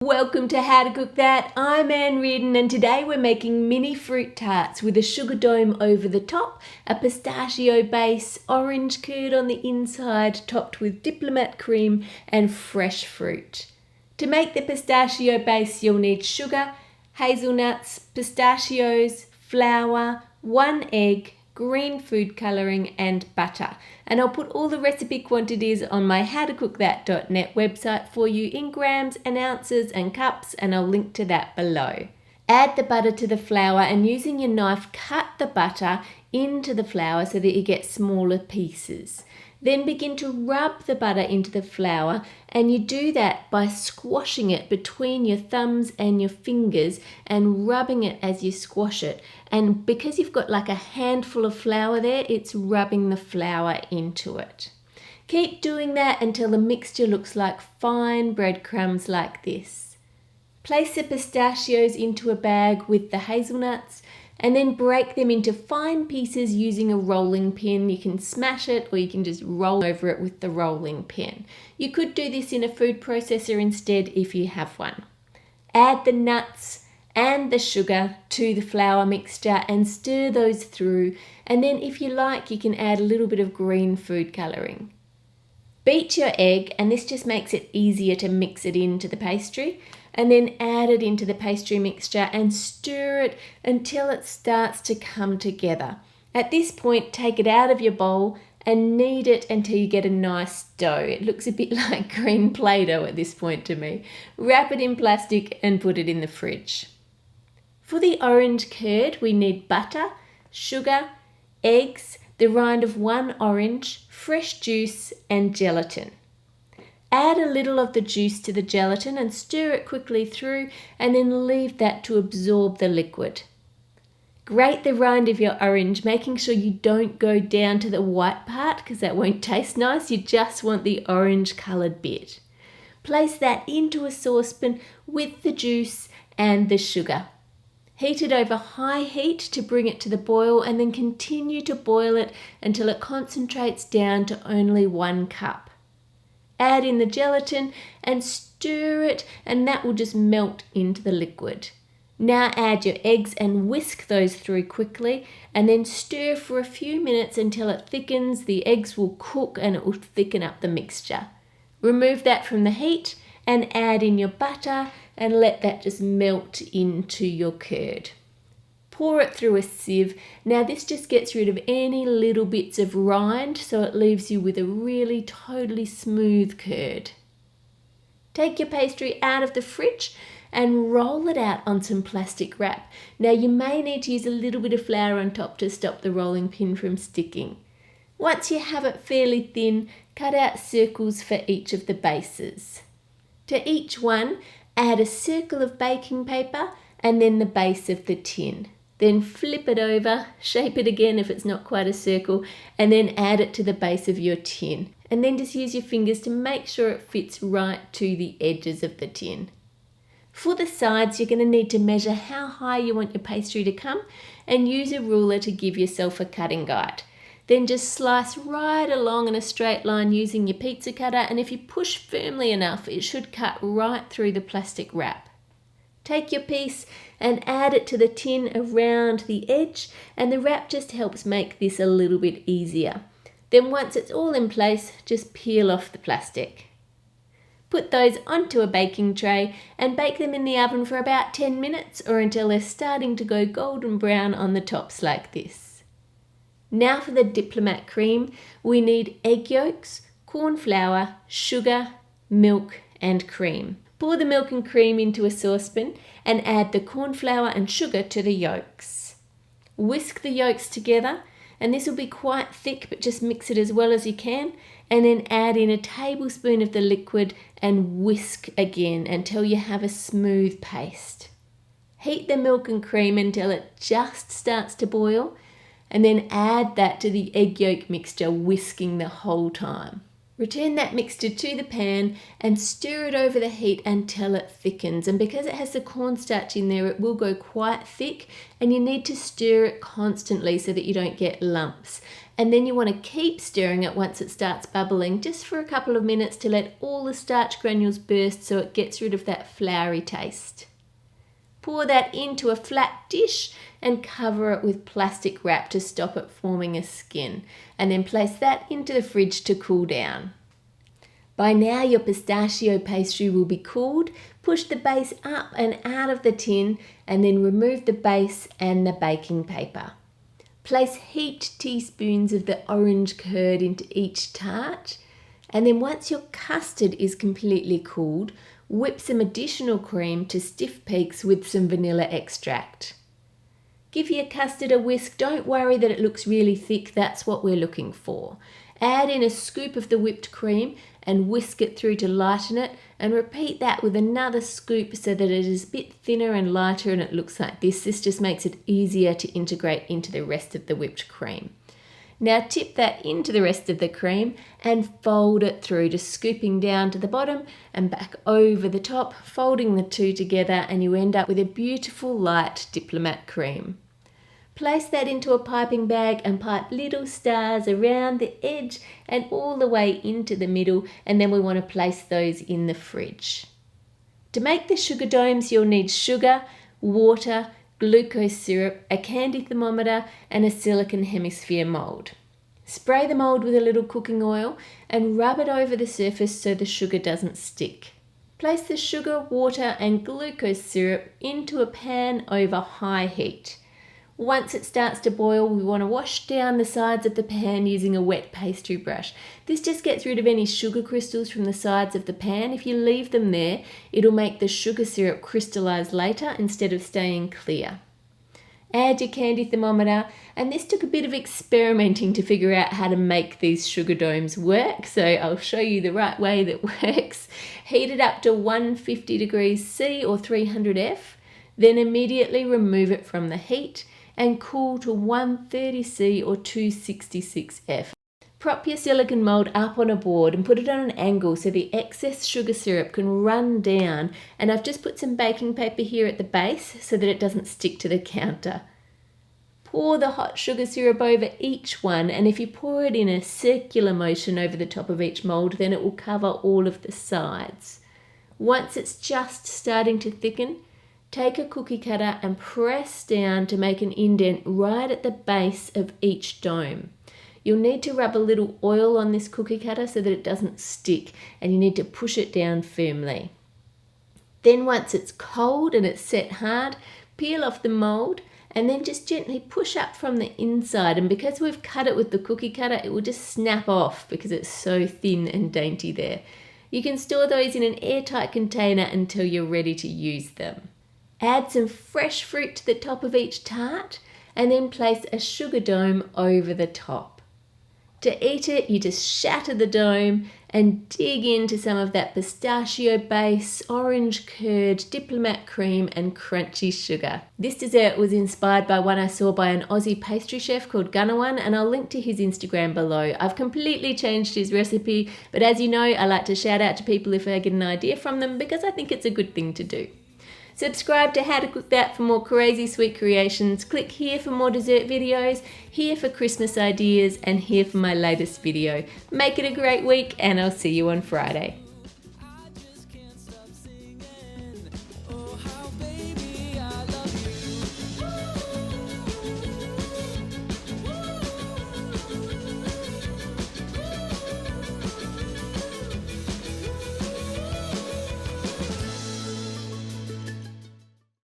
Welcome to How to Cook That. I'm Ann Reardon and today we're making mini fruit tarts with a sugar dome over the top, a pistachio base, orange curd on the inside topped with diplomat cream and fresh fruit. To make the pistachio base you'll need sugar, hazelnuts, pistachios, flour, 1 egg, green food colouring and butter. And I'll put all the recipe quantities on my howtocookthat.net website for you in grams and ounces and cups, and I'll link to that below. Add the butter to the flour and using your knife cut the butter into the flour so that you get smaller pieces. Then begin to rub the butter into the flour, and you do that by squashing it between your thumbs and your fingers and rubbing it as you squash it. And because you've got like a handful of flour there, it's rubbing the flour into it. Keep doing that until the mixture looks like fine breadcrumbs like this. Place the pistachios into a bag with the hazelnuts and then break them into fine pieces using a rolling pin. You can smash it or you can just roll over it with the rolling pin. You could do this in a food processor instead if you have one. Add the nuts and the sugar to the flour mixture and stir those through, and then if you like you can add a little bit of green food colouring. Beat your egg, and this just makes it easier to mix it into the pastry, and then add it into the pastry mixture and stir it until it starts to come together. At this point, take it out of your bowl and knead it until you get a nice dough. It looks a bit like green Play-Doh at this point to me. Wrap it in plastic and put it in the fridge. For the orange curd, we need butter, sugar, eggs, the rind of 1 orange, fresh juice and gelatin. Add a little of the juice to the gelatin and stir it quickly through, and then leave that to absorb the liquid. Grate the rind of your orange, making sure you don't go down to the white part because that won't taste nice. You just want the orange coloured bit. Place that into a saucepan with the juice and the sugar. Heat it over high heat to bring it to the boil, and then continue to boil it until it concentrates down to only 1 cup. Add in the gelatin and stir it, and that will just melt into the liquid. Now add your eggs and whisk those through quickly, and then stir for a few minutes until it thickens. The eggs will cook and it will thicken up the mixture. Remove that from the heat and add in your butter and let that just melt into your curd. Pour it through a sieve. Now this just gets rid of any little bits of rind, so it leaves you with a really totally smooth curd. Take your pastry out of the fridge and roll it out on some plastic wrap. Now you may need to use a little bit of flour on top to stop the rolling pin from sticking. Once you have it fairly thin, cut out circles for each of the bases. To each one, add a circle of baking paper and then the base of the tin. Then flip it over, shape it again if it's not quite a circle, and then add it to the base of your tin. And then just use your fingers to make sure it fits right to the edges of the tin. For the sides, you're going to need to measure how high you want your pastry to come and use a ruler to give yourself a cutting guide. Then just slice right along in a straight line using your pizza cutter, and if you push firmly enough, it should cut right through the plastic wrap. Take your piece and add it to the tin around the edge, and the wrap just helps make this a little bit easier. Then once it's all in place, just peel off the plastic. Put those onto a baking tray and bake them in the oven for about 10 minutes or until they're starting to go golden brown on the tops like this. Now for the diplomat cream, we need egg yolks, corn flour, sugar, milk and cream. Pour the milk and cream into a saucepan and add the corn flour and sugar to the yolks. Whisk the yolks together, and this will be quite thick, but just mix it as well as you can, and then add in a tablespoon of the liquid and whisk again until you have a smooth paste. Heat the milk and cream until it just starts to boil, and then add that to the egg yolk mixture, whisking the whole time. Return that mixture to the pan and stir it over the heat until it thickens. And because it has the cornstarch in there, it will go quite thick, and you need to stir it constantly so that you don't get lumps. And then you want to keep stirring it once it starts bubbling, just for a couple of minutes to let all the starch granules burst so it gets rid of that floury taste. Pour that into a flat dish and cover it with plastic wrap to stop it forming a skin, and then place that into the fridge to cool down. By now your pistachio pastry will be cooled. Push the base up and out of the tin and then remove the base and the baking paper. Place heaped teaspoons of the orange curd into each tart, and then once your custard is completely cooled, whip some additional cream to stiff peaks with some vanilla extract. Give your custard a whisk. Don't worry that it looks really thick, that's what we're looking for. Add in a scoop of the whipped cream and whisk it through to lighten it, and repeat that with another scoop so that it is a bit thinner and lighter and it looks like this. This just makes it easier to integrate into the rest of the whipped cream. Now tip that into the rest of the cream and fold it through, just scooping down to the bottom and back over the top, folding the two together, and you end up with a beautiful light diplomat cream. Place that into a piping bag and pipe little stars around the edge and all the way into the middle, and then we want to place those in the fridge. To make the sugar domes, you'll need sugar, water, glucose syrup, a candy thermometer, and a silicone hemisphere mould. Spray the mould with a little cooking oil and rub it over the surface so the sugar doesn't stick. Place the sugar, water, and glucose syrup into a pan over high heat. Once it starts to boil, we want to wash down the sides of the pan using a wet pastry brush. This just gets rid of any sugar crystals from the sides of the pan. If you leave them there, it'll make the sugar syrup crystallize later instead of staying clear. Add your candy thermometer, and this took a bit of experimenting to figure out how to make these sugar domes work, so I'll show you the right way that works. Heat it up to 150 degrees C or 300 F, then immediately remove it from the heat and cool to 130 C or 266 F. Prop your silicone mould up on a board and put it on an angle so the excess sugar syrup can run down, and I've just put some baking paper here at the base so that it doesn't stick to the counter. Pour the hot sugar syrup over each one, and if you pour it in a circular motion over the top of each mould, then it will cover all of the sides. Once it's just starting to thicken, take a cookie cutter and press down to make an indent right at the base of each dome. You'll need to rub a little oil on this cookie cutter so that it doesn't stick, and you need to push it down firmly. Then once it's cold and it's set hard, peel off the mould and then just gently push up from the inside, and because we've cut it with the cookie cutter, it will just snap off because it's so thin and dainty there. You can store those in an airtight container until you're ready to use them. Add some fresh fruit to the top of each tart and then place a sugar dome over the top. To eat it, you just shatter the dome and dig into some of that pistachio base, orange curd, diplomat cream, and crunchy sugar. This dessert was inspired by one I saw by an Aussie pastry chef called Gunawan, and I'll link to his Instagram below. I've completely changed his recipe, but as you know, I like to shout out to people if I get an idea from them because I think it's a good thing to do. Subscribe to How to Cook That for more crazy sweet creations. Click here for more dessert videos, here for Christmas ideas, and here for my latest video. Make it a great week, and I'll see you on Friday.